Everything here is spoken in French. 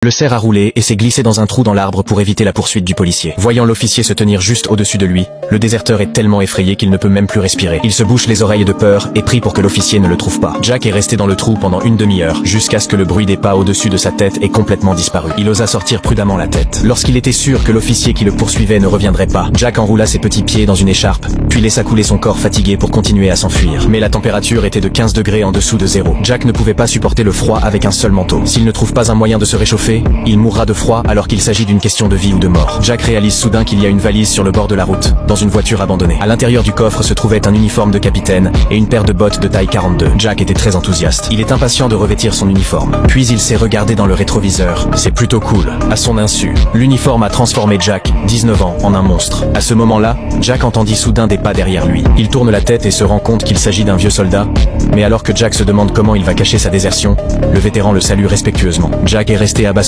Le cerf a roulé et s'est glissé dans un trou dans l'arbre pour éviter la poursuite du policier. Voyant l'officier se tenir juste au-dessus de lui, le déserteur est tellement effrayé qu'il ne peut même plus respirer. Il se bouche les oreilles de peur et prie pour que l'officier ne le trouve pas. Jack est resté dans le trou pendant une demi-heure, jusqu'à ce que le bruit des pas au-dessus de sa tête ait complètement disparu. Il osa sortir prudemment la tête. Lorsqu'il était sûr que l'officier qui le poursuivait ne reviendrait pas, Jack enroula ses petits pieds dans une écharpe, puis laissa couler son corps fatigué pour continuer à s'enfuir. Mais la température était de 15 degrés en dessous de zéro. Jack ne pouvait pas supporter le froid avec un seul manteau. S'il ne trouve pas un moyen de se réchauffer, il mourra de froid alors qu'il s'agit d'une question de vie ou de mort. Jack réalise soudain qu'il y a une valise sur le bord de la route, dans une voiture abandonnée. À l'intérieur du coffre se trouvait un uniforme de capitaine et une paire de bottes de taille 42. Jack était très enthousiaste. Il est impatient de revêtir son uniforme. Puis il s'est regardé dans le rétroviseur. C'est plutôt cool. À son insu, l'uniforme a transformé Jack, 19 ans, en un monstre. À ce moment-là, Jack entendit soudain des pas derrière lui. Il tourne la tête et se rend compte qu'il s'agit d'un vieux soldat. Mais alors que Jack se demande comment il va cacher sa désertion, le vétéran le salue respectueusement. Jack est resté abattu